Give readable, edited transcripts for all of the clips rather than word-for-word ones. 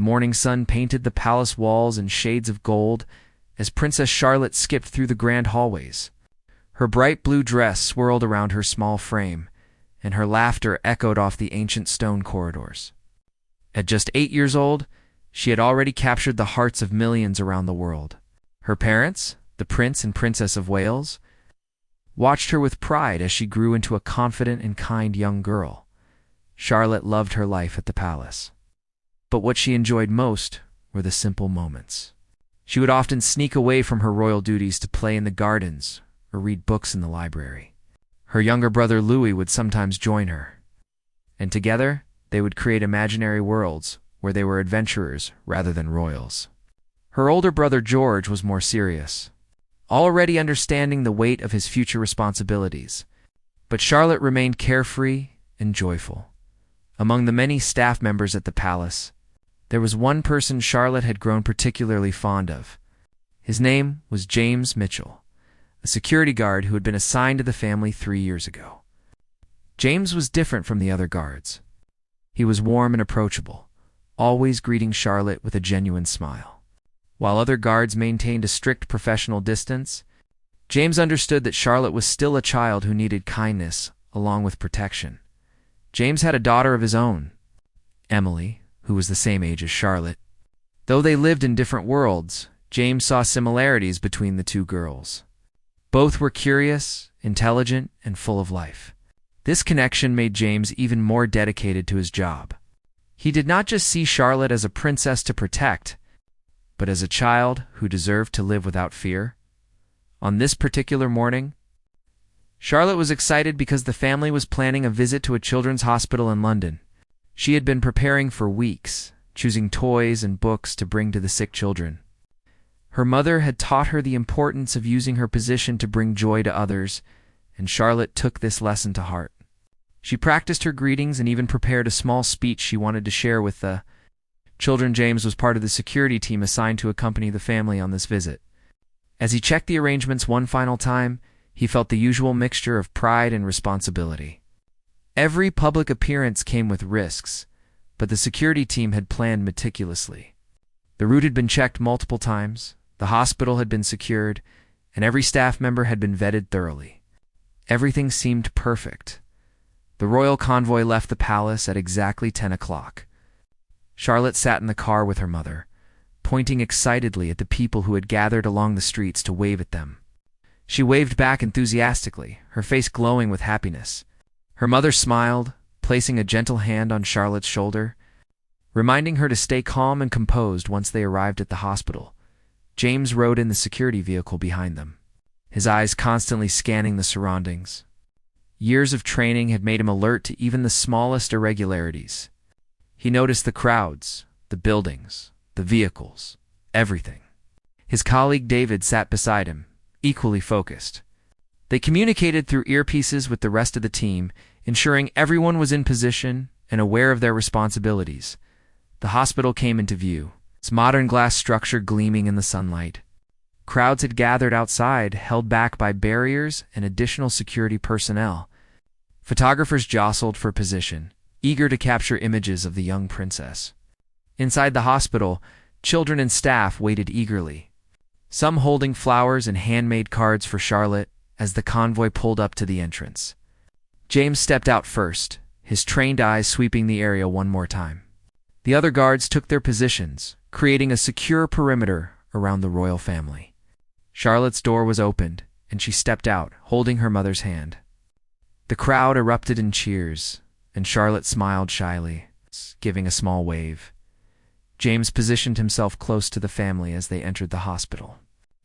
The morning sun painted the palace walls in shades of gold as Princess Charlotte skipped through the grand hallways. Her bright blue dress swirled around her small frame, and her laughter echoed off the ancient stone corridors. At just 8 years old, she had already captured the hearts of millions around the world. Her parents, the Prince and Princess of Wales, watched her with pride as she grew into a confident and kind young girl. Charlotte loved her life at the palace. But what she enjoyed most were the simple moments. She would often sneak away from her royal duties to play in the gardens or read books in the library. Her younger brother Louis would sometimes join her, and together they would create imaginary worlds where they were adventurers rather than royals. Her older brother George was more serious, already understanding the weight of his future responsibilities, but Charlotte remained carefree and joyful. Among the many staff members at the palace, there was one person Charlotte had grown particularly fond of. His name was James Mitchell, a security guard who had been assigned to the family 3 years ago. James was different from the other guards. He was warm and approachable, always greeting Charlotte with a genuine smile. While other guards maintained a strict professional distance, James understood that Charlotte was still a child who needed kindness along with protection. James had a daughter of his own, Emily, who was the same age as Charlotte. Though they lived in different worlds, James saw similarities between the two girls. Both were curious, intelligent, and full of life. This connection made James even more dedicated to his job. He did not just see Charlotte as a princess to protect, but as a child who deserved to live without fear. On this particular morning, Charlotte was excited because the family was planning a visit to a children's hospital in London. She had been preparing for weeks, choosing toys and books to bring to the sick children. Her mother had taught her the importance of using her position to bring joy to others, and Charlotte took this lesson to heart. She practiced her greetings and even prepared a small speech she wanted to share with the children. James was part of the security team assigned to accompany the family on this visit. As he checked the arrangements one final time, he felt the usual mixture of pride and responsibility. Every public appearance came with risks, but the security team had planned meticulously. The route had been checked multiple times, the hospital had been secured, and every staff member had been vetted thoroughly. Everything seemed perfect. The royal convoy left the palace at exactly 10 o'clock. Charlotte sat in the car with her mother, pointing excitedly at the people who had gathered along the streets to wave at them. She waved back enthusiastically, her face glowing with happiness. Her mother smiled, placing a gentle hand on Charlotte's shoulder, reminding her to stay calm and composed once they arrived at the hospital. James rode in the security vehicle behind them, his eyes constantly scanning the surroundings. Years of training had made him alert to even the smallest irregularities. He noticed the crowds, the buildings, the vehicles, everything. His colleague David sat beside him, equally focused. They communicated through earpieces with the rest of the team, ensuring everyone was in position and aware of their responsibilities. The hospital came into view, its modern glass structure gleaming in the sunlight. Crowds had gathered outside, held back by barriers and additional security personnel. Photographers jostled for position, eager to capture images of the young princess. Inside the hospital, children and staff waited eagerly, some holding flowers and handmade cards for Charlotte as the convoy pulled up to the entrance. James stepped out first, his trained eyes sweeping the area one more time. The other guards took their positions, creating a secure perimeter around the royal family. Charlotte's door was opened, and she stepped out, holding her mother's hand. The crowd erupted in cheers, and Charlotte smiled shyly, giving a small wave. James positioned himself close to the family as they entered the hospital.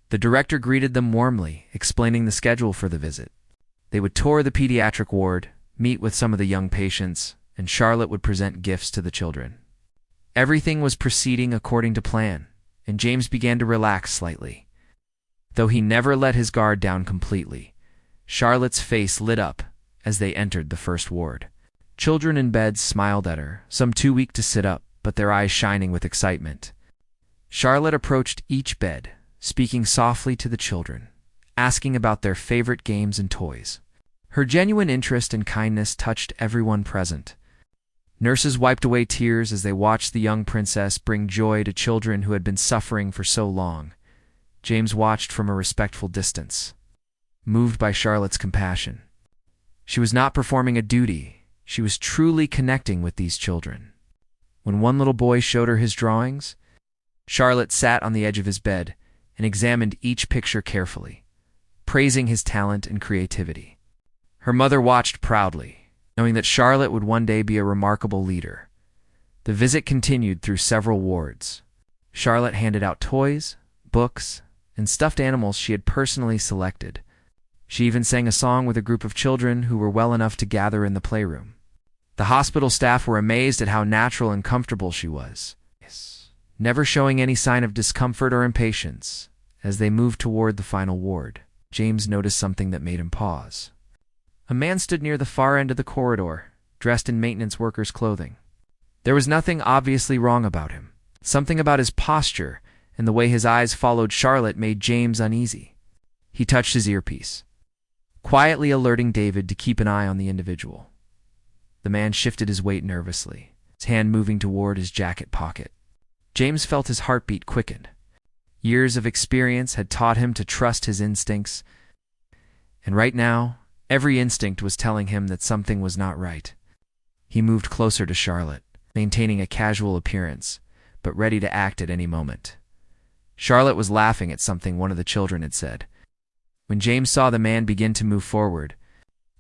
The director greeted them warmly, explaining the schedule for the visit. They would tour the pediatric ward, meet with some of the young patients, and Charlotte would present gifts to the children. Everything was proceeding according to plan, and James began to relax slightly. Though he never let his guard down completely, Charlotte's face lit up as they entered the first ward. Children in beds smiled at her, some too weak to sit up, but their eyes shining with excitement. Charlotte approached each bed, speaking softly to the children, asking about their favorite games and toys. Her genuine interest and kindness touched everyone present. Nurses wiped away tears as they watched the young princess bring joy to children who had been suffering for so long. James watched from a respectful distance, moved by Charlotte's compassion. She was not performing a duty. She was truly connecting with these children. When one little boy showed her his drawings, Charlotte sat on the edge of his bed and examined each picture carefully, praising his talent and creativity. Her mother watched proudly, knowing that Charlotte would one day be a remarkable leader. The visit continued through several wards. Charlotte handed out toys, books, and stuffed animals she had personally selected. She even sang a song with a group of children who were well enough to gather in the playroom. The hospital staff were amazed at how natural and comfortable she was, never showing any sign of discomfort or impatience. As they moved toward the final ward, James noticed something that made him pause. A man stood near the far end of the corridor, dressed in maintenance worker's clothing. There was nothing obviously wrong about him. Something about his posture and the way his eyes followed Charlotte made James uneasy. He touched his earpiece, quietly alerting David to keep an eye on the individual. The man shifted his weight nervously, his hand moving toward his jacket pocket. James felt his heartbeat quicken. Years of experience had taught him to trust his instincts, and right now, every instinct was telling him that something was not right. He moved closer to Charlotte, maintaining a casual appearance, but ready to act at any moment. Charlotte was laughing at something one of the children had said. When James saw the man begin to move forward,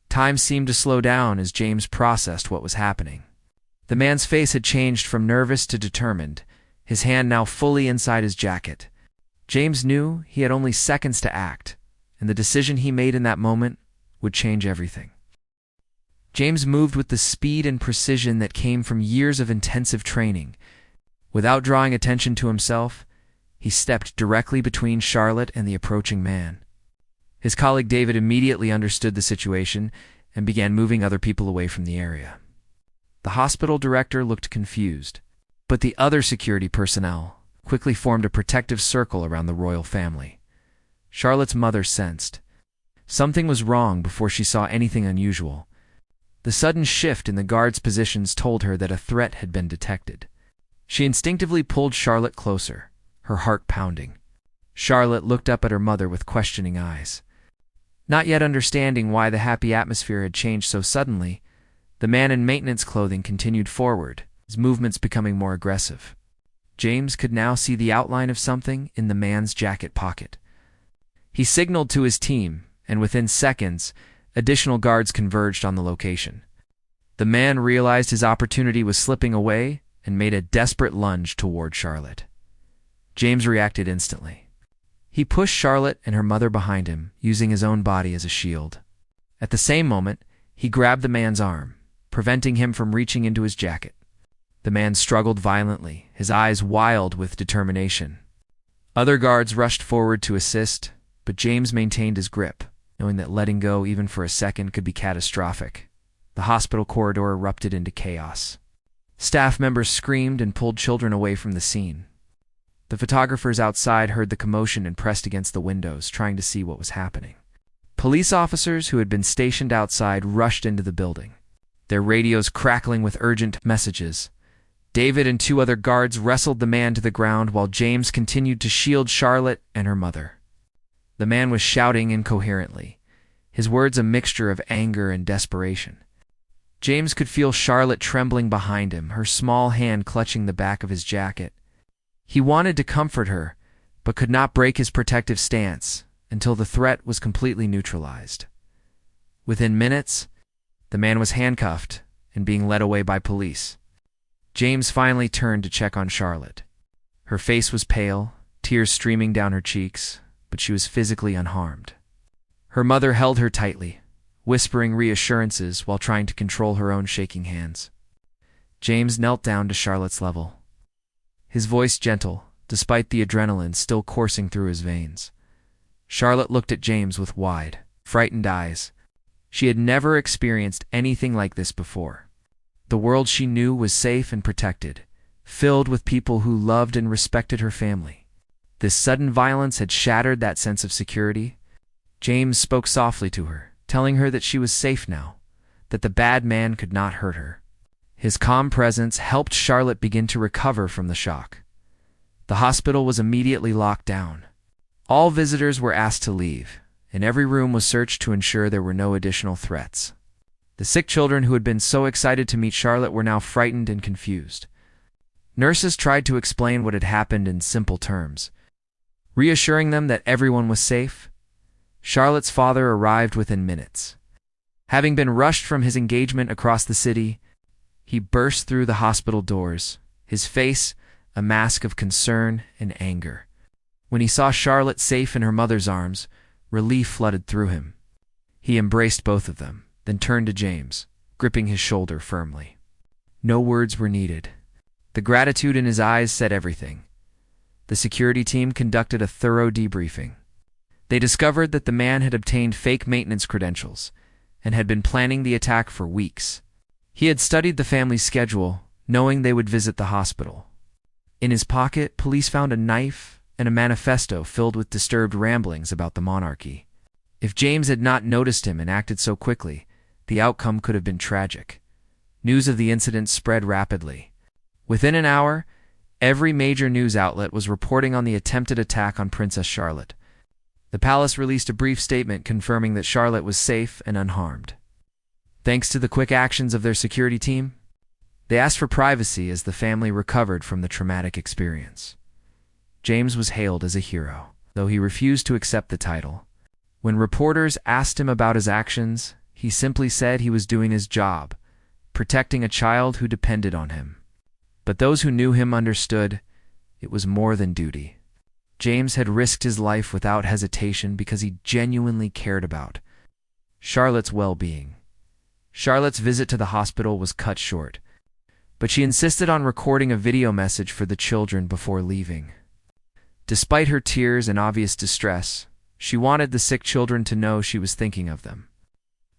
time seemed to slow down as James processed what was happening. The man's face had changed from nervous to determined, his hand now fully inside his jacket. James knew he had only seconds to act, and the decision he made in that moment would change everything. James moved with the speed and precision that came from years of intensive training. Without drawing attention to himself, he stepped directly between Charlotte and the approaching man. His colleague David immediately understood the situation and began moving other people away from the area. The hospital director looked confused, but the other security personnel quickly formed a protective circle around the royal family. Charlotte's mother sensed something was wrong before she saw anything unusual. The sudden shift in the guards' positions told her that a threat had been detected. She instinctively pulled Charlotte closer, her heart pounding. Charlotte looked up at her mother with questioning eyes. Not yet understanding why the happy atmosphere had changed so suddenly, the man in maintenance clothing continued forward, his movements becoming more aggressive. James could now see the outline of something in the man's jacket pocket. He signaled to his team, and within seconds, additional guards converged on the location. The man realized his opportunity was slipping away and made a desperate lunge toward Charlotte. James reacted instantly. He pushed Charlotte and her mother behind him, using his own body as a shield. At the same moment, he grabbed the man's arm, preventing him from reaching into his jacket. The man struggled violently, his eyes wild with determination. Other guards rushed forward to assist, but James maintained his grip, knowing that letting go even for a second could be catastrophic. The hospital corridor erupted into chaos. Staff members screamed and pulled children away from the scene. The photographers outside heard the commotion and pressed against the windows, trying to see what was happening. Police officers who had been stationed outside rushed into the building, their radios crackling with urgent messages. David and two other guards wrestled the man to the ground while James continued to shield Charlotte and her mother. The man was shouting incoherently, his words a mixture of anger and desperation. James could feel Charlotte trembling behind him, her small hand clutching the back of his jacket. He wanted to comfort her, but could not break his protective stance until the threat was completely neutralized. Within minutes, the man was handcuffed and being led away by police. James finally turned to check on Charlotte. Her face was pale, tears streaming down her cheeks, but she was physically unharmed. Her mother held her tightly, whispering reassurances while trying to control her own shaking hands. James knelt down to Charlotte's level, his voice gentle, despite the adrenaline still coursing through his veins. Charlotte looked at James with wide, frightened eyes. She had never experienced anything like this before. The world she knew was safe and protected, filled with people who loved and respected her family. This sudden violence had shattered that sense of security. James spoke softly to her, telling her that she was safe now, that the bad man could not hurt her. His calm presence helped Charlotte begin to recover from the shock. The hospital was immediately locked down. All visitors were asked to leave, and every room was searched to ensure there were no additional threats. The sick children who had been so excited to meet Charlotte were now frightened and confused. Nurses tried to explain what had happened in simple terms, reassuring them that everyone was safe. Charlotte's father arrived within minutes. Having been rushed from his engagement across the city, he burst through the hospital doors, his face a mask of concern and anger. When he saw Charlotte safe in her mother's arms, relief flooded through him. He embraced both of them, then turned to James, gripping his shoulder firmly. No words were needed. The gratitude in his eyes said everything. The security team conducted a thorough debriefing. They discovered that the man had obtained fake maintenance credentials and had been planning the attack for weeks. He had studied the family's schedule, knowing they would visit the hospital. In his pocket, police found a knife and a manifesto filled with disturbed ramblings about the monarchy. If James had not noticed him and acted so quickly, the outcome could have been tragic. News of the incident spread rapidly. Within an hour, every major news outlet was reporting on the attempted attack on Princess Charlotte. The palace released a brief statement confirming that Charlotte was safe and unharmed. Thanks to the quick actions of their security team, they asked for privacy as the family recovered from the traumatic experience. James was hailed as a hero, though he refused to accept the title. When reporters asked him about his actions, he simply said he was doing his job, protecting a child who depended on him. But those who knew him understood it was more than duty. James had risked his life without hesitation because he genuinely cared about Charlotte's well-being. Charlotte's visit to the hospital was cut short, but she insisted on recording a video message for the children before leaving. Despite her tears and obvious distress, she wanted the sick children to know she was thinking of them.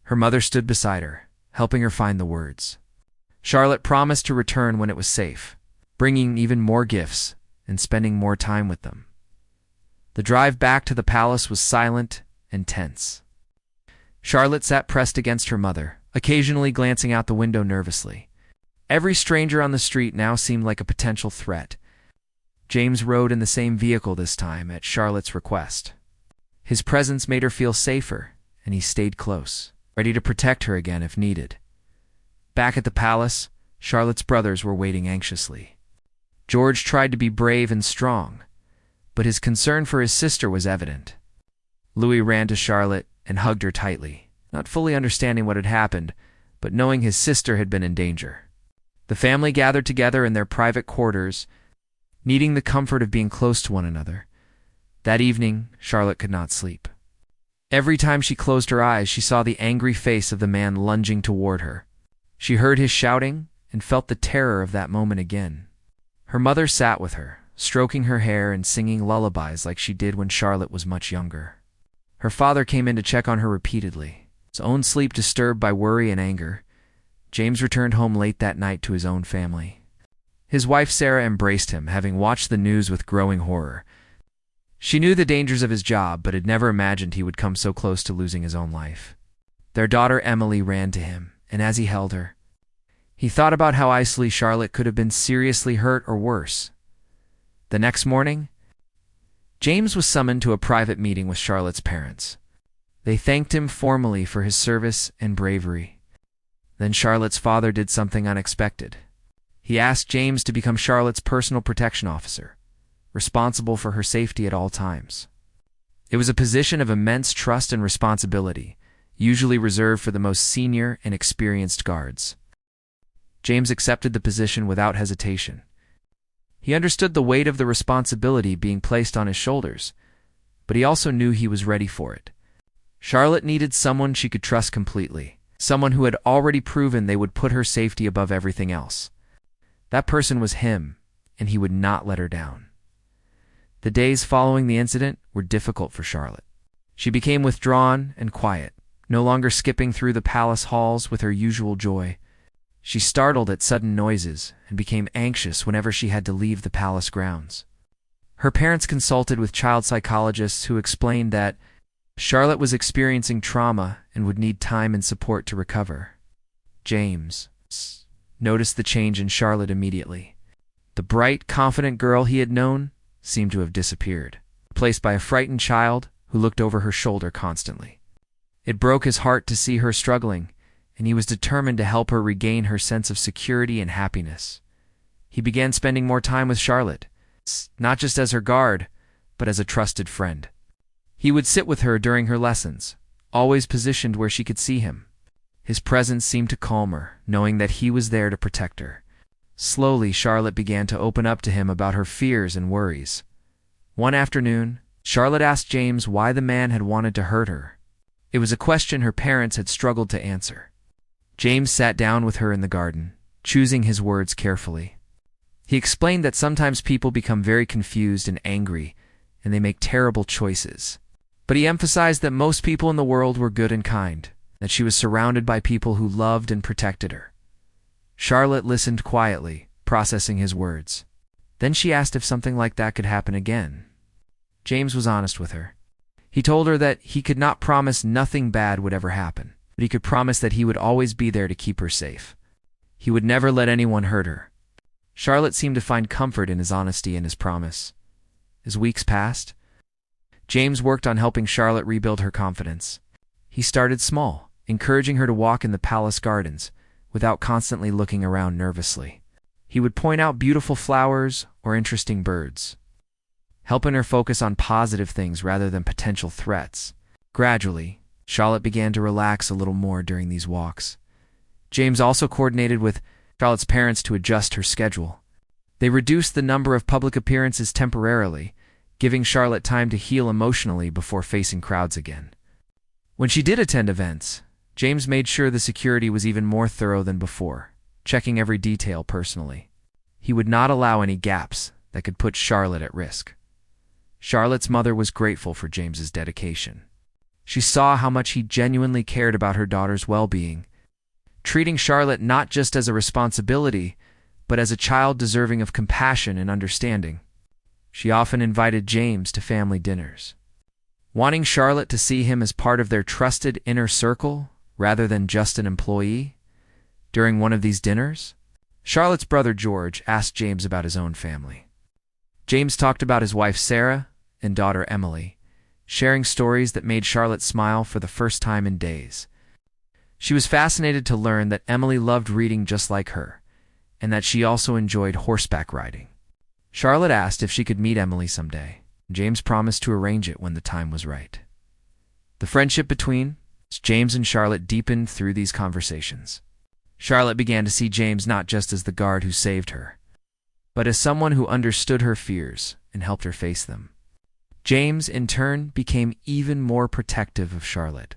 Her mother stood beside her, helping her find the words. Charlotte promised to return when it was safe, bringing even more gifts and spending more time with them. The drive back to the palace was silent and tense. Charlotte sat pressed against her mother, occasionally glancing out the window nervously. Every stranger on the street now seemed like a potential threat. James rode in the same vehicle this time at Charlotte's request. His presence made her feel safer, and he stayed close, ready to protect her again if needed. Back at the palace, Charlotte's brothers were waiting anxiously. George tried to be brave and strong, but his concern for his sister was evident. Louis ran to Charlotte and hugged her tightly, not fully understanding what had happened, but knowing his sister had been in danger. The family gathered together in their private quarters, needing the comfort of being close to one another. That evening, Charlotte could not sleep. Every time she closed her eyes, she saw the angry face of the man lunging toward her. She heard his shouting and felt the terror of that moment again. Her mother sat with her, stroking her hair and singing lullabies like she did when Charlotte was much younger. Her father came in to check on her repeatedly, his own sleep disturbed by worry and anger. James returned home late that night to his own family. His wife Sarah embraced him, having watched the news with growing horror. She knew the dangers of his job, but had never imagined he would come so close to losing his own life. Their daughter Emily ran to him, and as he held her, he thought about how easily Charlotte could have been seriously hurt or worse. The next morning, James was summoned to a private meeting with Charlotte's parents. They thanked him formally for his service and bravery. Then Charlotte's father did something unexpected. He asked James to become Charlotte's personal protection officer, responsible for her safety at all times. It was a position of immense trust and responsibility, usually reserved for the most senior and experienced guards. James accepted the position without hesitation. He understood the weight of the responsibility being placed on his shoulders, but he also knew he was ready for it. Charlotte needed someone she could trust completely, someone who had already proven they would put her safety above everything else. That person was him, and he would not let her down. The days following the incident were difficult for Charlotte. She became withdrawn and quiet, no longer skipping through the palace halls with her usual joy. She startled at sudden noises and became anxious whenever she had to leave the palace grounds. Her parents consulted with child psychologists who explained that Charlotte was experiencing trauma and would need time and support to recover. James, noticed the change in Charlotte immediately. The bright, confident girl he had known seemed to have disappeared, replaced by a frightened child who looked over her shoulder constantly. It broke his heart to see her struggling, and he was determined to help her regain her sense of security and happiness. He began spending more time with Charlotte, not just as her guard, but as a trusted friend. He would sit with her during her lessons, always positioned where she could see him. His presence seemed to calm her, knowing that he was there to protect her. Slowly, Charlotte began to open up to him about her fears and worries. One afternoon, Charlotte asked James why the man had wanted to hurt her. It was a question her parents had struggled to answer. James sat down with her in the garden, choosing his words carefully. He explained that sometimes people become very confused and angry, and they make terrible choices. But he emphasized that most people in the world were good and kind, that she was surrounded by people who loved and protected her. Charlotte listened quietly, processing his words. Then she asked if something like that could happen again. James was honest with her. He told her that he could not promise nothing bad would ever happen, but he could promise that he would always be there to keep her safe. He would never let anyone hurt her. Charlotte seemed to find comfort in his honesty and his promise. As weeks passed, James worked on helping Charlotte rebuild her confidence. He started small, encouraging her to walk in the palace gardens without constantly looking around nervously. He would point out beautiful flowers or interesting birds, helping her focus on positive things rather than potential threats. Gradually, Charlotte began to relax a little more during these walks. James also coordinated with Charlotte's parents to adjust her schedule. They reduced the number of public appearances temporarily, giving Charlotte time to heal emotionally before facing crowds again. When she did attend events, James made sure the security was even more thorough than before, checking every detail personally. He would not allow any gaps that could put Charlotte at risk. Charlotte's mother was grateful for James's dedication. She saw how much he genuinely cared about her daughter's well-being, treating Charlotte not just as a responsibility, but as a child deserving of compassion and understanding. She often invited James to family dinners, wanting Charlotte to see him as part of their trusted inner circle rather than just an employee. During one of these dinners, Charlotte's brother George asked James about his own family. James talked about his wife Sarah and daughter Emily, sharing stories that made Charlotte smile for the first time in days. She was fascinated to learn that Emily loved reading just like her, and that she also enjoyed horseback riding. Charlotte asked if she could meet Emily someday. James promised to arrange it when the time was right. The friendship between James and Charlotte deepened through these conversations. Charlotte began to see James not just as the guard who saved her, but as someone who understood her fears and helped her face them. James, in turn, became even more protective of Charlotte,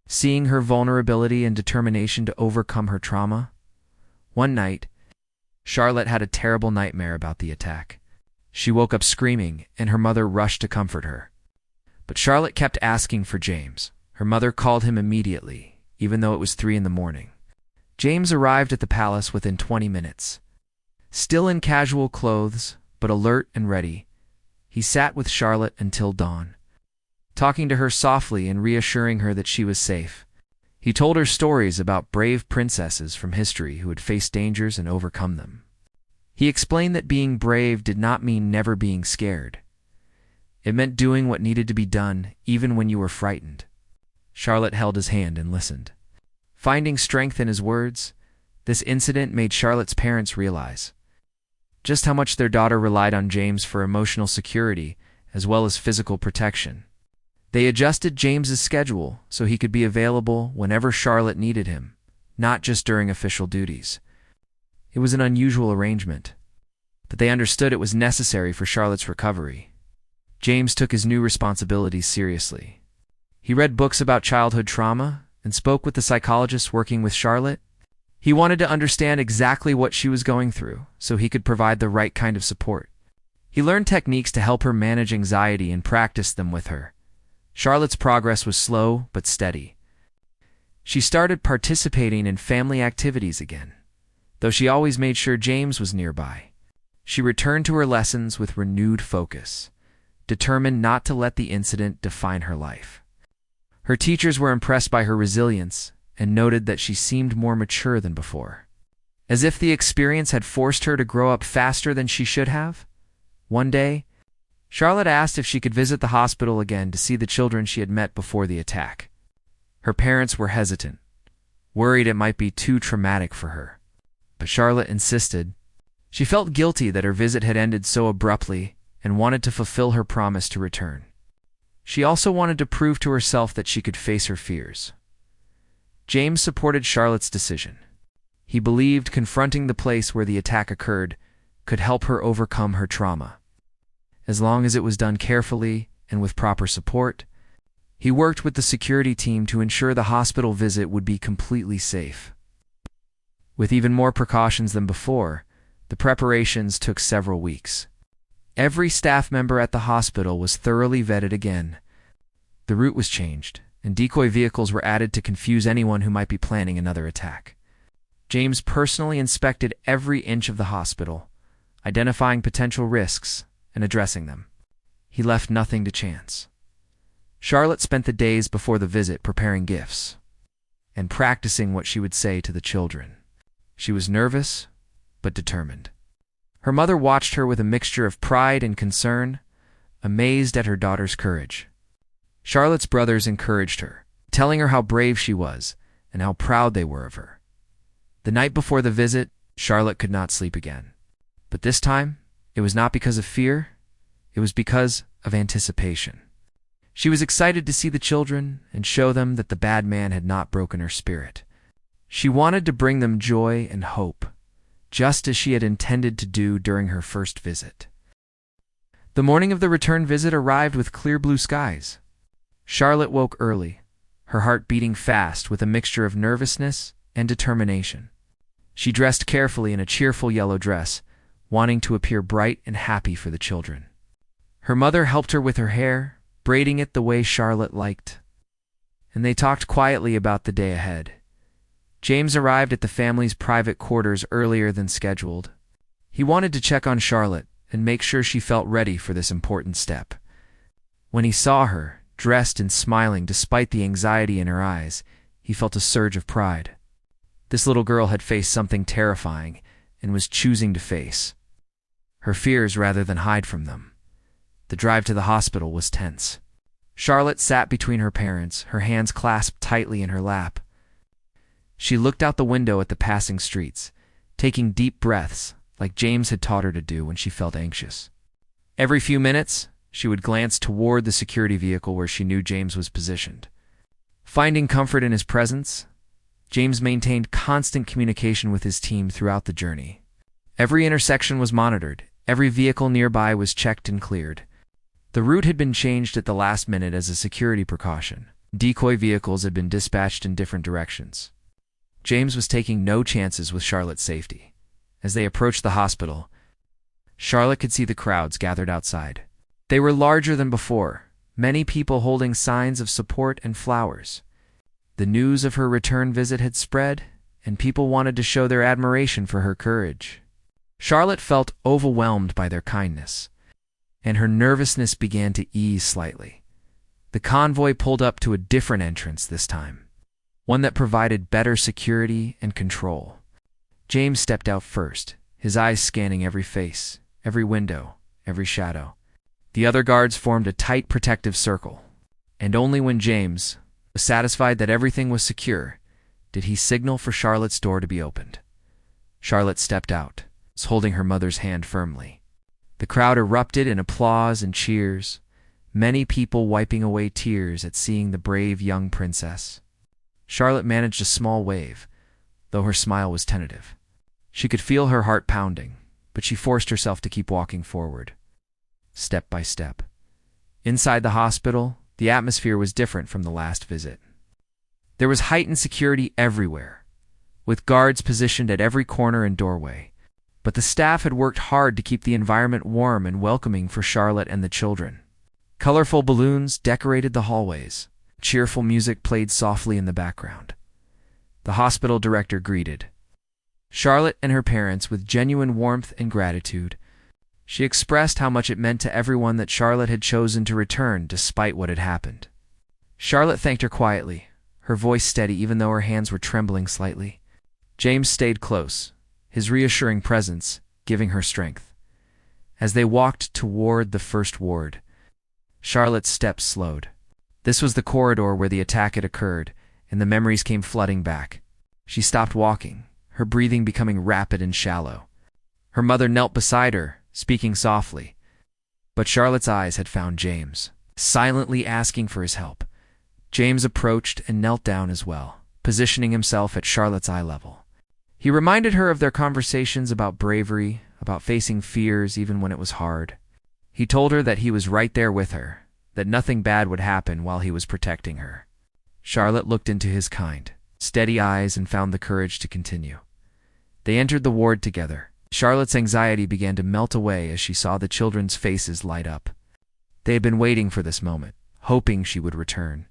seeing her vulnerability and determination to overcome her trauma. One night, Charlotte had a terrible nightmare about the attack. She woke up screaming, and her mother rushed to comfort her. But Charlotte kept asking for James. Her mother called him immediately, even though it was 3 a.m. James arrived at the palace within 20 minutes. Still in casual clothes, but alert and ready, he sat with Charlotte until dawn, talking to her softly and reassuring her that she was safe. He told her stories about brave princesses from history who had faced dangers and overcome them. He explained that being brave did not mean never being scared. It meant doing what needed to be done, even when you were frightened. Charlotte held his hand and listened. Finding strength in his words, this incident made Charlotte's parents realize just how much their daughter relied on James for emotional security as well as physical protection. They adjusted James's schedule so he could be available whenever Charlotte needed him, not just during official duties. It was an unusual arrangement, but they understood it was necessary for Charlotte's recovery. James took his new responsibilities seriously. He read books about childhood trauma and spoke with the psychologists working with Charlotte. He wanted to understand exactly what she was going through so he could provide the right kind of support. He learned techniques to help her manage anxiety and practiced them with her. Charlotte's progress was slow but steady. She started participating in family activities again, though she always made sure James was nearby. She returned to her lessons with renewed focus, determined not to let the incident define her life. Her teachers were impressed by her resilience and noted that she seemed more mature than before. as if the experience had forced her to grow up faster than she should have. One day, Charlotte asked if she could visit the hospital again to see the children she had met before the attack. Her parents were hesitant, worried it might be too traumatic for her. But Charlotte insisted. She felt guilty that her visit had ended so abruptly and wanted to fulfill her promise to return. She also wanted to prove to herself that she could face her fears. James supported Charlotte's decision. He believed confronting the place where the attack occurred could help her overcome her trauma. As long as it was done carefully and with proper support, he worked with the security team to ensure the hospital visit would be completely safe. With even more precautions than before, the preparations took several weeks. Every staff member at the hospital was thoroughly vetted again. The route was changed, and decoy vehicles were added to confuse anyone who might be planning another attack. James personally inspected every inch of the hospital, identifying potential risks and addressing them. He left nothing to chance. Charlotte spent the days before the visit preparing gifts and practicing what she would say to the children. She was nervous, but determined. Her mother watched her with a mixture of pride and concern, amazed at her daughter's courage. Charlotte's brothers encouraged her, telling her how brave she was and how proud they were of her. The night before the visit, Charlotte could not sleep again. But this time, it was not because of fear, it was because of anticipation. She was excited to see the children and show them that the bad man had not broken her spirit. She wanted to bring them joy and hope, just as she had intended to do during her first visit. The morning of the return visit arrived with clear blue skies. Charlotte woke early, her heart beating fast with a mixture of nervousness and determination. She dressed carefully in a cheerful yellow dress, wanting to appear bright and happy for the children. Her mother helped her with her hair, braiding it the way Charlotte liked, and they talked quietly about the day ahead. James arrived at the family's private quarters earlier than scheduled. He wanted to check on Charlotte and make sure she felt ready for this important step. When he saw her, dressed and smiling despite the anxiety in her eyes, he felt a surge of pride. This little girl had faced something terrifying and was choosing to face her fears rather than hide from them. The drive to the hospital was tense. Charlotte sat between her parents, her hands clasped tightly in her lap. She looked out the window at the passing streets, taking deep breaths like James had taught her to do when she felt anxious. Every few minutes, she would glance toward the security vehicle where she knew James was positioned. Finding comfort in his presence, James maintained constant communication with his team throughout the journey. Every intersection was monitored, every vehicle nearby was checked and cleared. The route had been changed at the last minute as a security precaution. Decoy vehicles had been dispatched in different directions. James was taking no chances with Charlotte's safety. As they approached the hospital, Charlotte could see the crowds gathered outside. They were larger than before, many people holding signs of support and flowers. The news of her return visit had spread, and people wanted to show their admiration for her courage. Charlotte felt overwhelmed by their kindness, and her nervousness began to ease slightly. The convoy pulled up to a different entrance this time, one that provided better security and control. James stepped out first, his eyes scanning every face, every window, every shadow. The other guards formed a tight protective circle, and only when James was satisfied that everything was secure did he signal for Charlotte's door to be opened. Charlotte stepped out, holding her mother's hand firmly. The crowd erupted in applause and cheers, many people wiping away tears at seeing the brave young princess. Charlotte managed a small wave, though her smile was tentative. She could feel her heart pounding, but she forced herself to keep walking forward, step by step. Inside the hospital, the atmosphere was different from the last visit. There was heightened security everywhere, with guards positioned at every corner and doorway. But the staff had worked hard to keep the environment warm and welcoming for Charlotte and the children. Colorful balloons decorated the hallways. Cheerful music played softly in the background. The hospital director greeted Charlotte and her parents with genuine warmth and gratitude. She expressed how much it meant to everyone that Charlotte had chosen to return despite what had happened. Charlotte thanked her quietly, her voice steady even though her hands were trembling slightly. James stayed close, his reassuring presence giving her strength. As they walked toward the first ward, Charlotte's steps slowed. This was the corridor where the attack had occurred, and the memories came flooding back. She stopped walking, her breathing becoming rapid and shallow. Her mother knelt beside her, speaking softly. But Charlotte's eyes had found James, silently asking for his help. James approached and knelt down as well, positioning himself at Charlotte's eye level. He reminded her of their conversations about bravery, about facing fears even when it was hard. He told her that he was right there with her, that nothing bad would happen while he was protecting her. Charlotte looked into his kind, steady eyes and found the courage to continue. They entered the ward together. Charlotte's anxiety began to melt away as she saw the children's faces light up. They had been waiting for this moment, hoping she would return.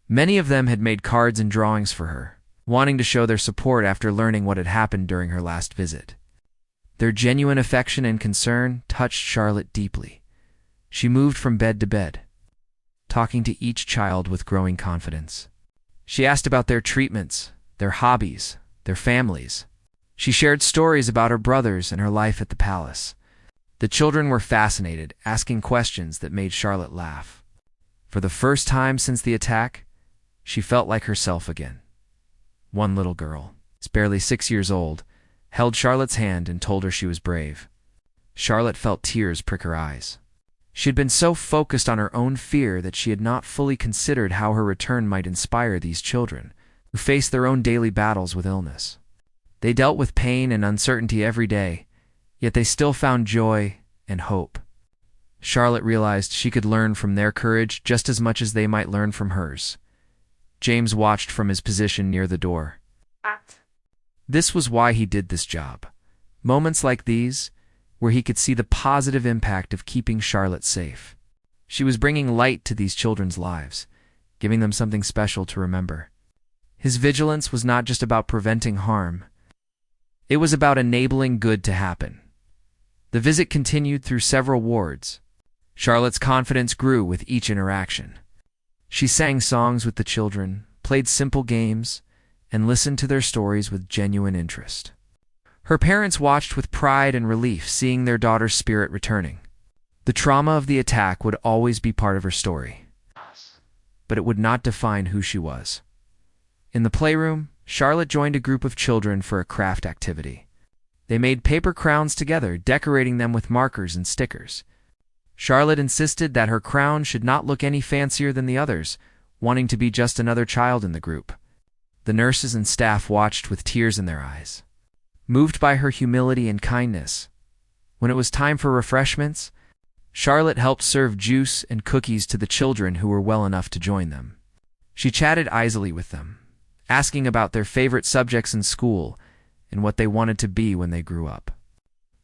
Many of them had made cards and drawings for her, wanting to show their support after learning what had happened during her last visit. Their genuine affection and concern touched Charlotte deeply. She moved from bed to bed, talking to each child with growing confidence. She asked about their treatments, their hobbies, their families. She shared stories about her brothers and her life at the palace. The children were fascinated, asking questions that made Charlotte laugh. For the first time since the attack, she felt like herself again. One little girl, barely 6 years old, held Charlotte's hand and told her she was brave. Charlotte felt tears prick her eyes. She had been so focused on her own fear that she had not fully considered how her return might inspire these children, who faced their own daily battles with illness. They dealt with pain and uncertainty every day, yet they still found joy and hope. Charlotte realized she could learn from their courage just as much as they might learn from hers. James watched from his position near the door. This was why he did this job. Moments like these, where he could see the positive impact of keeping Charlotte safe. She was bringing light to these children's lives, giving them something special to remember. His vigilance was not just about preventing harm. It was about enabling good to happen. The visit continued through several wards. Charlotte's confidence grew with each interaction. She sang songs with the children, played simple games, and listened to their stories with genuine interest. Her parents watched with pride and relief, seeing their daughter's spirit returning. The trauma of the attack would always be part of her story, but it would not define who she was. In the playroom, Charlotte joined a group of children for a craft activity. They made paper crowns together, decorating them with markers and stickers. Charlotte insisted that her crown should not look any fancier than the others, wanting to be just another child in the group. The nurses and staff watched with tears in their eyes, moved by her humility and kindness. When it was time for refreshments, Charlotte helped serve juice and cookies to the children who were well enough to join them. She chatted easily with them, asking about their favorite subjects in school and what they wanted to be when they grew up.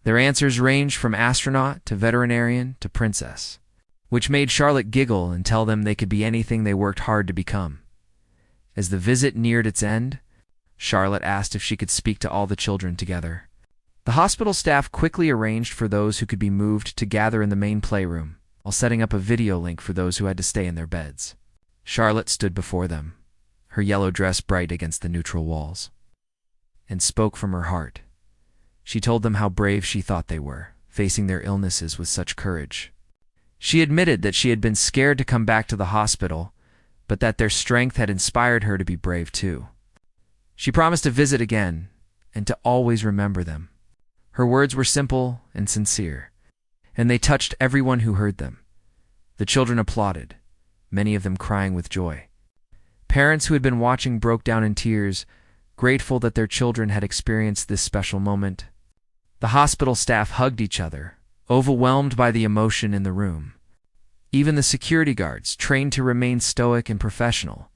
Their answers ranged from astronaut to veterinarian to princess, which made Charlotte giggle and tell them they could be anything they worked hard to become. As the visit neared its end, Charlotte asked if she could speak to all the children together. The hospital staff quickly arranged for those who could be moved to gather in the main playroom, while setting up a video link for those who had to stay in their beds. Charlotte stood before them, her yellow dress bright against the neutral walls, and spoke from her heart. She told them how brave she thought they were, facing their illnesses with such courage. She admitted that she had been scared to come back to the hospital, but that their strength had inspired her to be brave too. She promised to visit again and to always remember them. Her words were simple and sincere, and they touched everyone who heard them. The children applauded, many of them crying with joy. Parents who had been watching broke down in tears, grateful that their children had experienced this special moment. The hospital staff hugged each other, overwhelmed by the emotion in the room. Even the security guards, trained to remain stoic and professional,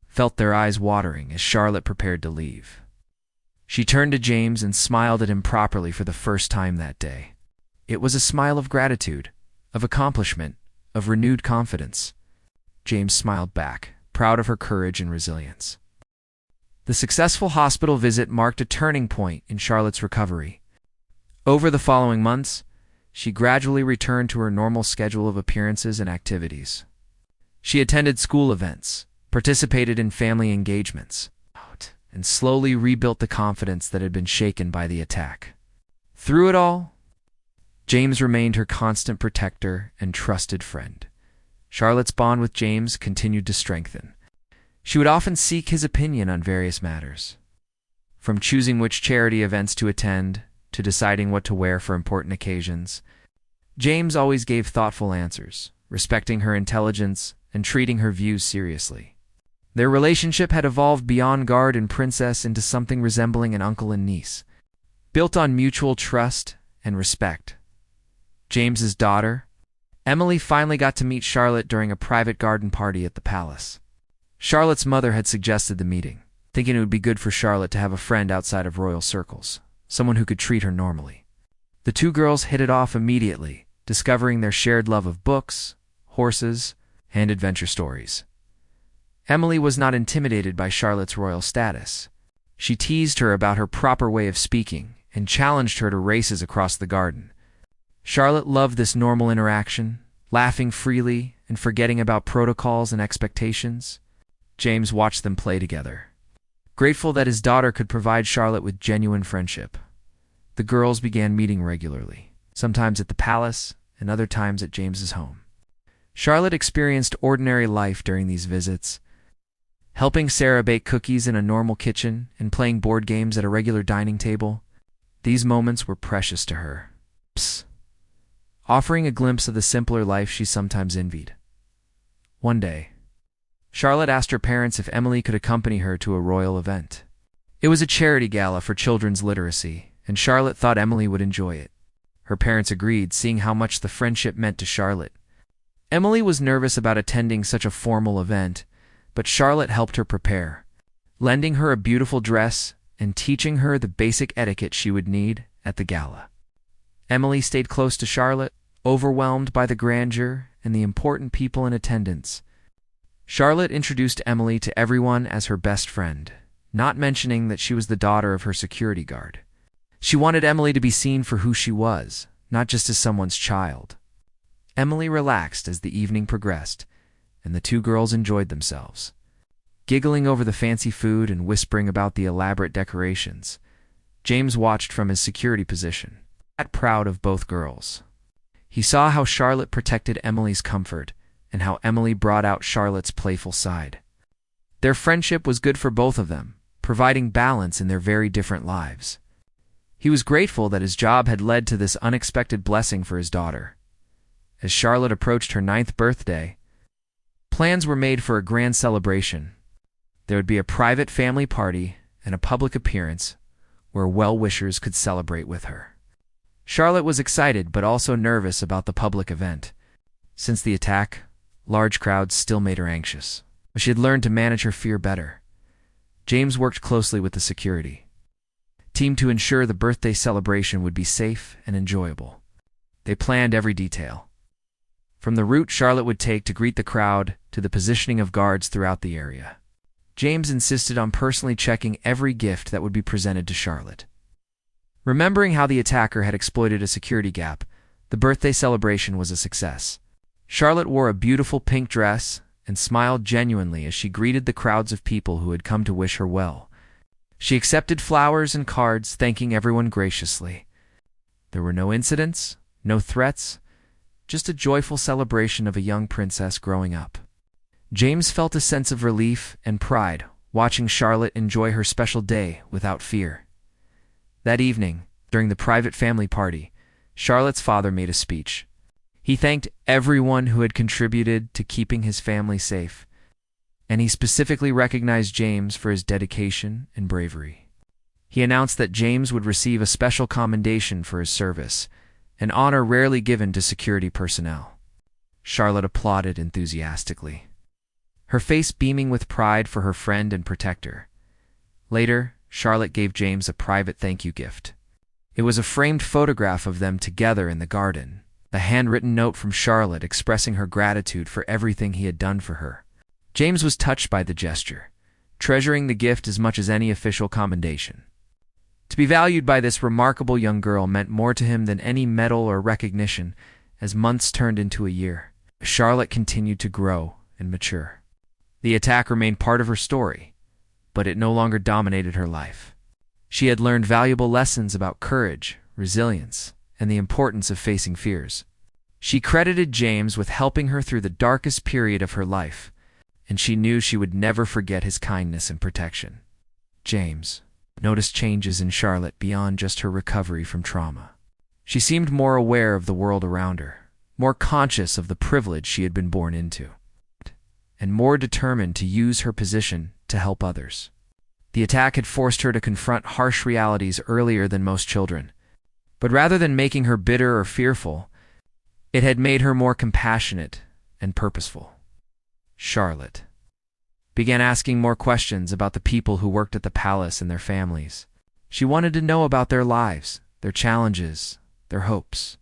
felt their eyes watering as Charlotte prepared to leave. She turned to James and smiled at him properly for the first time that day. It was a smile of gratitude, of accomplishment, of renewed confidence. James smiled back, proud of her courage and resilience. The successful hospital visit marked a turning point in Charlotte's recovery. Over the following months, she gradually returned to her normal schedule of appearances and activities. She attended school events, participated in family engagements, and slowly rebuilt the confidence that had been shaken by the attack. Through it all, James remained her constant protector and trusted friend. Charlotte's bond with James continued to strengthen. She would often seek his opinion on various matters, from choosing which charity events to attend to deciding what to wear for important occasions. James always gave thoughtful answers, respecting her intelligence and treating her views seriously. Their relationship had evolved beyond guard and princess into something resembling an uncle and niece, built on mutual trust and respect. James's daughter, Emily, finally got to meet Charlotte during a private garden party at the palace. Charlotte's mother had suggested the meeting, thinking it would be good for Charlotte to have a friend outside of royal circles, someone who could treat her normally. The two girls hit it off immediately, discovering their shared love of books, horses, and adventure stories. Emily was not intimidated by Charlotte's royal status. She teased her about her proper way of speaking and challenged her to races across the garden. Charlotte loved this normal interaction, laughing freely and forgetting about protocols and expectations. James watched them play together, grateful that his daughter could provide Charlotte with genuine friendship. The girls began meeting regularly, sometimes at the palace and other times at James's home. Charlotte experienced ordinary life during these visits, helping Sarah bake cookies in a normal kitchen and playing board games at a regular dining table. These moments were precious to her, offering a glimpse of the simpler life she sometimes envied. One day, Charlotte asked her parents if Emily could accompany her to a royal event. It was a charity gala for children's literacy, and Charlotte thought Emily would enjoy it. Her parents agreed, seeing how much the friendship meant to Charlotte. Emily was nervous about attending such a formal event, but Charlotte helped her prepare, lending her a beautiful dress and teaching her the basic etiquette she would need at the gala. Emily stayed close to Charlotte, overwhelmed by the grandeur and the important people in attendance. Charlotte introduced Emily to everyone as her best friend, not mentioning that she was the daughter of her security guard. She wanted Emily to be seen for who she was, not just as someone's child. Emily relaxed as the evening progressed, and the two girls enjoyed themselves, giggling over the fancy food and whispering about the elaborate decorations. James watched from his security position, proud of both girls. He saw how Charlotte protected Emily's comfort and how Emily brought out Charlotte's playful side. Their friendship was good for both of them, providing balance in their very different lives. He was grateful that his job had led to this unexpected blessing for his daughter. As Charlotte approached her 9th birthday, plans were made for a grand celebration. There would be a private family party and a public appearance where well-wishers could celebrate with her. Charlotte was excited but also nervous about the public event. Since the attack, large crowds still made her anxious, but she had learned to manage her fear better. James worked closely with the security team to ensure the birthday celebration would be safe and enjoyable. They planned every detail, from the route Charlotte would take to greet the crowd to the positioning of guards throughout the area. James insisted on personally checking every gift that would be presented to Charlotte. Remembering how the attacker had exploited a security gap, the birthday celebration was a success. Charlotte wore a beautiful pink dress and smiled genuinely as she greeted the crowds of people who had come to wish her well. She accepted flowers and cards, thanking everyone graciously. There were no incidents, no threats, just a joyful celebration of a young princess growing up. James felt a sense of relief and pride watching Charlotte enjoy her special day without fear. That evening, during the private family party, Charlotte's father made a speech. He thanked everyone who had contributed to keeping his family safe, and he specifically recognized James for his dedication and bravery. He announced that James would receive a special commendation for his service, an honor rarely given to security personnel. Charlotte applauded enthusiastically, her face beaming with pride for her friend and protector. Later, Charlotte gave James a private thank you gift. It was a framed photograph of them together in the garden, a handwritten note from Charlotte expressing her gratitude for everything he had done for her. James was touched by the gesture, treasuring the gift as much as any official commendation. To be valued by this remarkable young girl meant more to him than any medal or recognition. As months turned into a year, Charlotte continued to grow and mature. The attack remained part of her story, but it no longer dominated her life. She had learned valuable lessons about courage, resilience, and the importance of facing fears. She credited James with helping her through the darkest period of her life, and she knew she would never forget his kindness and protection. James noticed changes in Charlotte beyond just her recovery from trauma. She seemed more aware of the world around her, more conscious of the privilege she had been born into, and more determined to use her position to help others. The attack had forced her to confront harsh realities earlier than most children, but rather than making her bitter or fearful, it had made her more compassionate and purposeful. Charlotte began asking more questions about the people who worked at the palace and their families. She wanted to know about their lives, their challenges, their hopes.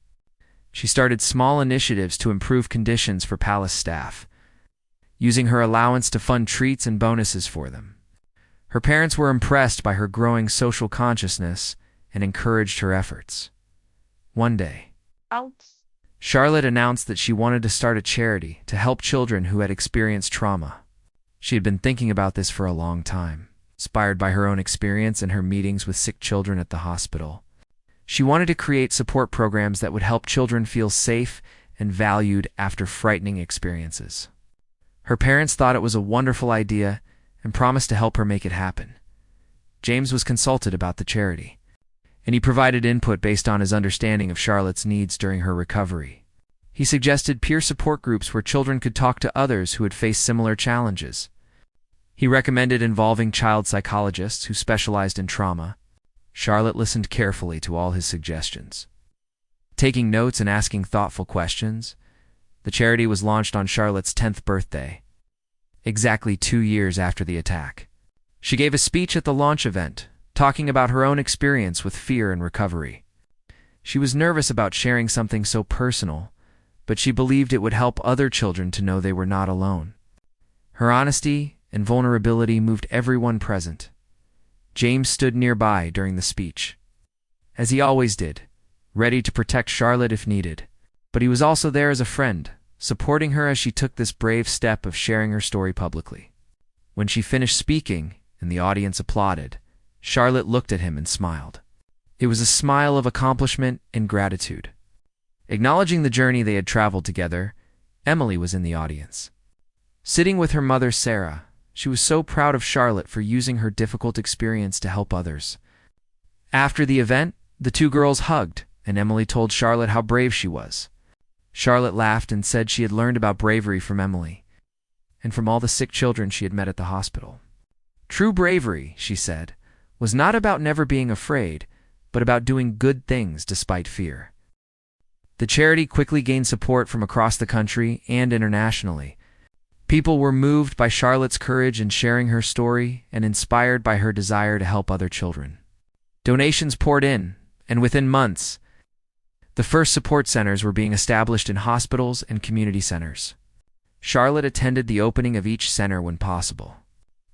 She started small initiatives to improve conditions for palace staff, using her allowance to fund treats and bonuses for them. Her parents were impressed by her growing social consciousness and encouraged her efforts. One day, Charlotte announced that she wanted to start a charity to help children who had experienced trauma. She had been thinking about this for a long time, inspired by her own experience and her meetings with sick children at the hospital. She wanted to create support programs that would help children feel safe and valued after frightening experiences. Her parents thought it was a wonderful idea and promised to help her make it happen. James was consulted about the charity, and he provided input based on his understanding of Charlotte's needs during her recovery. He suggested peer support groups where children could talk to others who had faced similar challenges. He recommended involving child psychologists who specialized in trauma. Charlotte listened carefully to all his suggestions. Taking notes and asking thoughtful questions, the charity was launched on Charlotte's 10th birthday, exactly 2 years after the attack. She gave a speech at the launch event, talking about her own experience with fear and recovery. She was nervous about sharing something so personal, but she believed it would help other children to know they were not alone. Her honesty and vulnerability moved everyone present. James stood nearby during the speech, as he always did, ready to protect Charlotte if needed. But he was also there as a friend, supporting her as she took this brave step of sharing her story publicly. When she finished speaking and the audience applauded, Charlotte looked at him and smiled. It was a smile of accomplishment and gratitude. Acknowledging the journey they had traveled together, Emily was in the audience. Sitting with her mother, Sarah, she was so proud of Charlotte for using her difficult experience to help others. After the event, the two girls hugged, and Emily told Charlotte how brave she was. Charlotte laughed and said she had learned about bravery from Emily, and from all the sick children she had met at the hospital. True bravery, she said, was not about never being afraid, but about doing good things despite fear. The charity quickly gained support from across the country and internationally. People were moved by Charlotte's courage in sharing her story and inspired by her desire to help other children. Donations poured in, and within months, the first support centers were being established in hospitals and community centers. Charlotte attended the opening of each center when possible.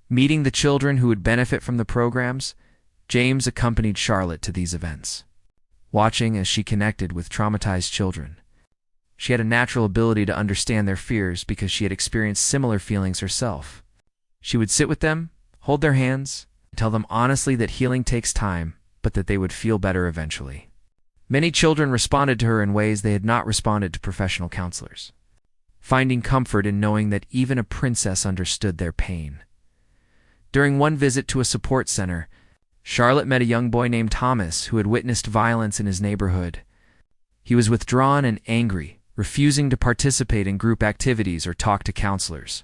Meeting the children who would benefit from the programs, James accompanied Charlotte to these events. Watching as she connected with traumatized children, she had a natural ability to understand their fears because she had experienced similar feelings herself. She would sit with them, hold their hands, and tell them honestly that healing takes time, but that they would feel better eventually. Many children responded to her in ways they had not responded to professional counselors, finding comfort in knowing that even a princess understood their pain. During one visit to a support center, Charlotte met a young boy named Thomas who had witnessed violence in his neighborhood. He was withdrawn and angry, refusing to participate in group activities or talk to counselors.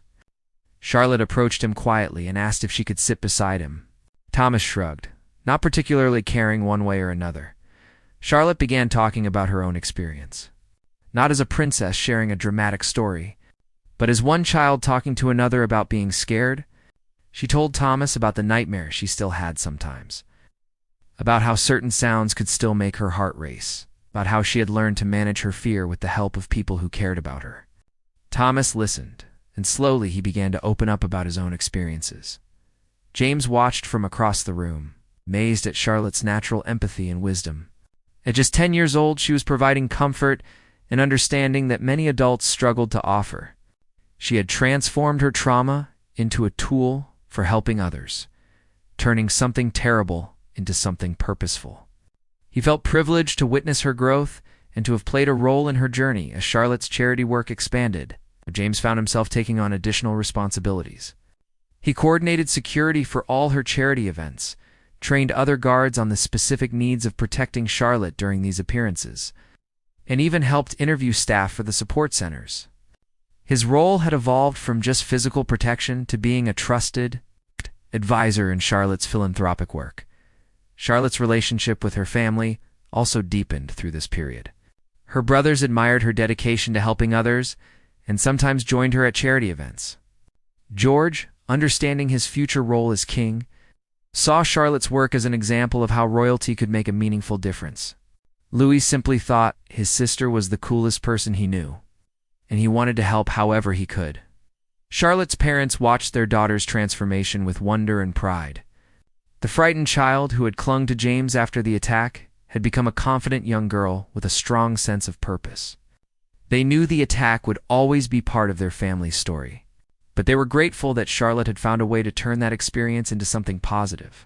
Charlotte approached him quietly and asked if she could sit beside him. Thomas shrugged, not particularly caring one way or another. Charlotte began talking about her own experience, not as a princess sharing a dramatic story, but as one child talking to another about being scared. She told Thomas about the nightmares she still had sometimes, about how certain sounds could still make her heart race, about how she had learned to manage her fear with the help of people who cared about her. Thomas listened, and slowly he began to open up about his own experiences. James watched from across the room, amazed at Charlotte's natural empathy and wisdom. At just 10 years old, she was providing comfort and understanding that many adults struggled to offer. She had transformed her trauma into a tool for helping others, turning something terrible into something purposeful. He felt privileged to witness her growth and to have played a role in her journey. As Charlotte's charity work expanded, James found himself taking on additional responsibilities. He coordinated security for all her charity events, trained other guards on the specific needs of protecting Charlotte during these appearances, and even helped interview staff for the support centers. His role had evolved from just physical protection to being a trusted advisor in Charlotte's philanthropic work. Charlotte's relationship with her family also deepened through this period. Her brothers admired her dedication to helping others and sometimes joined her at charity events. George, understanding his future role as king, saw Charlotte's work as an example of how royalty could make a meaningful difference. Louis simply thought his sister was the coolest person he knew, and he wanted to help however he could. Charlotte's parents watched their daughter's transformation with wonder and pride. The frightened child who had clung to James after the attack had become a confident young girl with a strong sense of purpose. They knew the attack would always be part of their family's story, but they were grateful that Charlotte had found a way to turn that experience into something positive.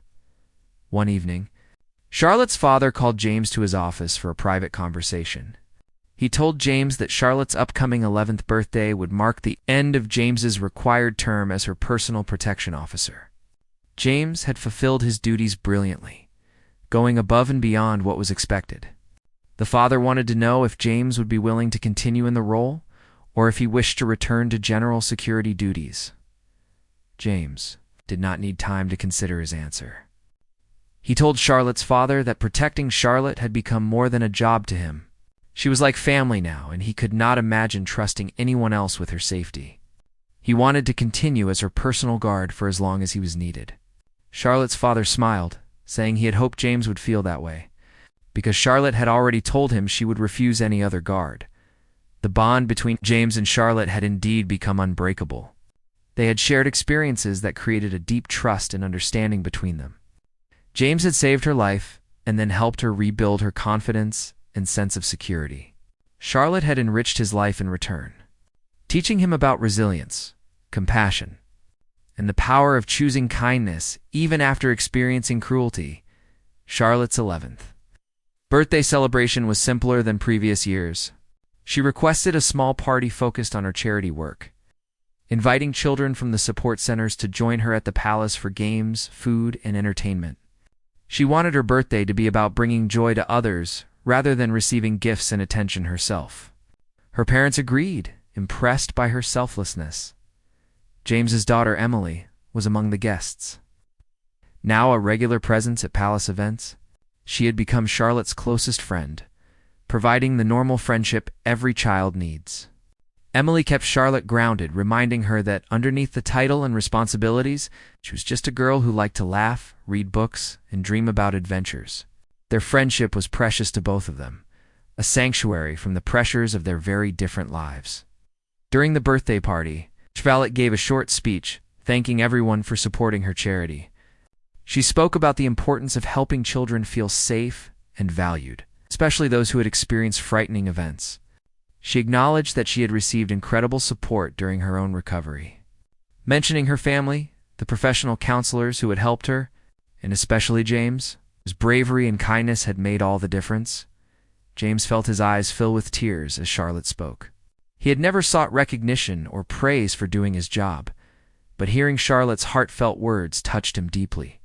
One evening, Charlotte's father called James to his office for a private conversation. He told James that Charlotte's upcoming 11th birthday would mark the end of James's required term as her personal protection officer. James had fulfilled his duties brilliantly, going above and beyond what was expected. The father wanted to know if James would be willing to continue in the role, or if he wished to return to general security duties. James did not need time to consider his answer. He told Charlotte's father that protecting Charlotte had become more than a job to him. She was like family now, and he could not imagine trusting anyone else with her safety. He wanted to continue as her personal guard for as long as he was needed. Charlotte's father smiled, saying he had hoped James would feel that way, because Charlotte had already told him she would refuse any other guard. The bond between James and Charlotte had indeed become unbreakable. They had shared experiences that created a deep trust and understanding between them. James had saved her life and then helped her rebuild her confidence and sense of security. Charlotte had enriched his life in return, teaching him about resilience, compassion, and the power of choosing kindness even after experiencing cruelty. Charlotte's 11th birthday celebration was simpler than previous years. She requested a small party focused on her charity work, inviting children from the support centers to join her at the palace for games, food, and entertainment. She wanted her birthday to be about bringing joy to others rather than receiving gifts and attention herself. Her parents agreed, impressed by her selflessness. James's daughter Emily was among the guests. Now a regular presence at palace events, she had become Charlotte's closest friend, providing the normal friendship every child needs. Emily kept Charlotte grounded, reminding her that underneath the title and responsibilities, she was just a girl who liked to laugh, read books, and dream about adventures. Their friendship was precious to both of them, a sanctuary from the pressures of their very different lives. During the birthday party, Charlotte gave a short speech, thanking everyone for supporting her charity. She spoke about the importance of helping children feel safe and valued, especially those who had experienced frightening events. She acknowledged that she had received incredible support during her own recovery, mentioning her family, the professional counselors who had helped her, and especially James, whose bravery and kindness had made all the difference. James felt his eyes fill with tears as Charlotte spoke. He had never sought recognition or praise for doing his job, but hearing Charlotte's heartfelt words touched him deeply.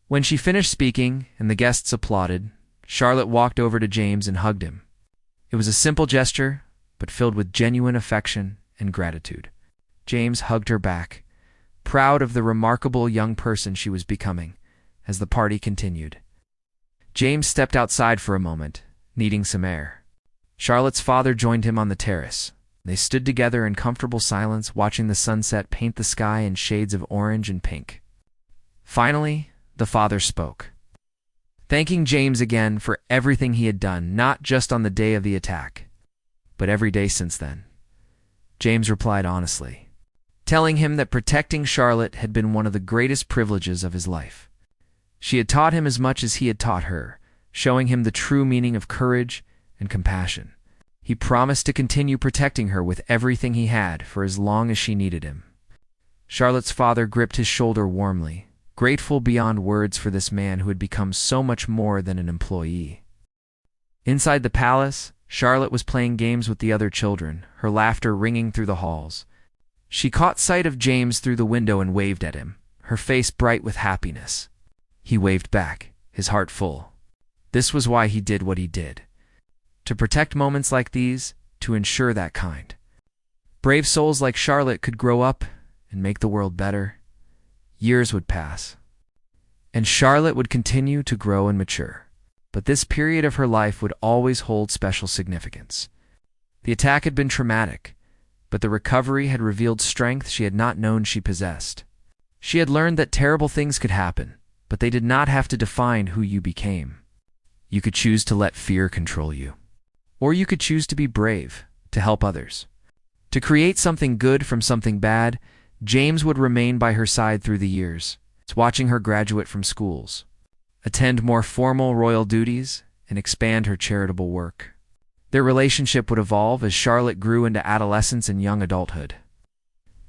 When she finished speaking and the guests applauded, Charlotte walked over to James and hugged him. It was a simple gesture, but filled with genuine affection and gratitude. James hugged her back, proud of the remarkable young person she was becoming, as the party continued. James stepped outside for a moment, needing some air. Charlotte's father joined him on the terrace. They stood together in comfortable silence, watching the sunset paint the sky in shades of orange and pink. Finally, the father spoke, thanking James again for everything he had done, not just on the day of the attack, but every day since then. James replied honestly, telling him that protecting Charlotte had been one of the greatest privileges of his life. She had taught him as much as he had taught her, showing him the true meaning of courage and compassion. He promised to continue protecting her with everything he had for as long as she needed him. Charlotte's father gripped his shoulder warmly, grateful beyond words for this man who had become so much more than an employee. Inside the palace, Charlotte was playing games with the other children, her laughter ringing through the halls. She caught sight of James through the window and waved at him, her face bright with happiness. He waved back, his heart full. This was why he did what he did. To protect moments like these, to ensure that kind. Brave souls like Charlotte could grow up and make the world better. Years would pass, and Charlotte would continue to grow and mature. But this period of her life would always hold special significance. The attack had been traumatic, but the recovery had revealed strength she had not known she possessed. She had learned that terrible things could happen, but they did not have to define who you became. You could choose to let fear control you. Or you could choose to be brave, to help others. To create something good from something bad, James would remain by her side through the years, watching her graduate from schools, attend more formal royal duties, and expand her charitable work. Their relationship would evolve as Charlotte grew into adolescence and young adulthood.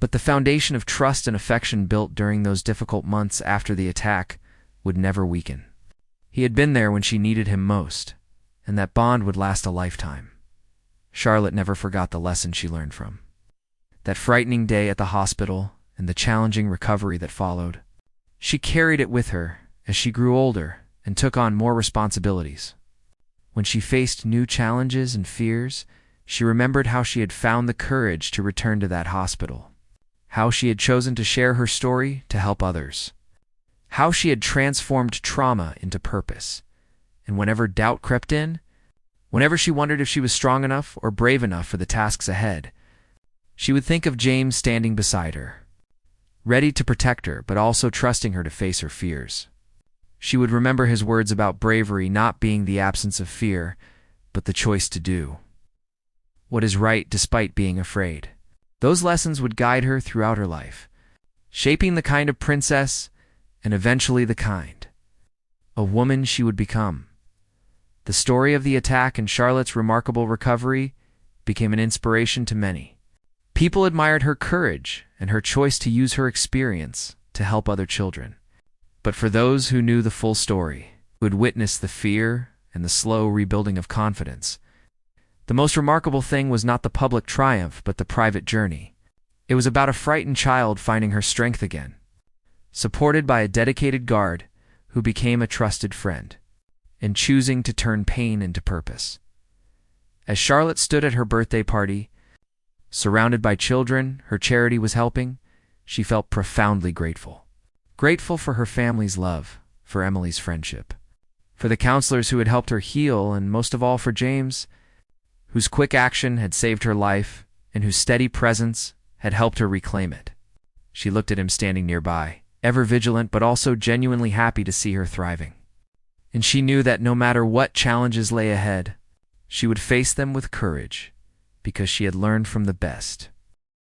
But the foundation of trust and affection built during those difficult months after the attack would never weaken. He had been there when she needed him most, and that bond would last a lifetime. Charlotte never forgot the lesson she learned from that frightening day at the hospital and the challenging recovery that followed. She carried it with her as she grew older and took on more responsibilities. When she faced new challenges and fears, she remembered how she had found the courage to return to that hospital, how she had chosen to share her story to help others, how she had transformed trauma into purpose. And whenever doubt crept in, whenever she wondered if she was strong enough or brave enough for the tasks ahead, she would think of James standing beside her, ready to protect her but also trusting her to face her fears. She would remember his words about bravery not being the absence of fear, but the choice to do what is right despite being afraid. Those lessons would guide her throughout her life, shaping the kind of princess and eventually the kind of woman she would become. The story of the attack and Charlotte's remarkable recovery became an inspiration to many. People admired her courage and her choice to use her experience to help other children. But for those who knew the full story, who had witnessed the fear and the slow rebuilding of confidence, the most remarkable thing was not the public triumph but the private journey. It was about a frightened child finding her strength again, supported by a dedicated guard who became a trusted friend, and choosing to turn pain into purpose. As Charlotte stood at her birthday party, surrounded by children her charity was helping, she felt profoundly grateful. Grateful for her family's love, for Emily's friendship, for the counselors who had helped her heal, and most of all for James, whose quick action had saved her life and whose steady presence had helped her reclaim it. She looked at him standing nearby, ever vigilant but also genuinely happy to see her thriving. And she knew that no matter what challenges lay ahead, she would face them with courage, because she had learned from the best.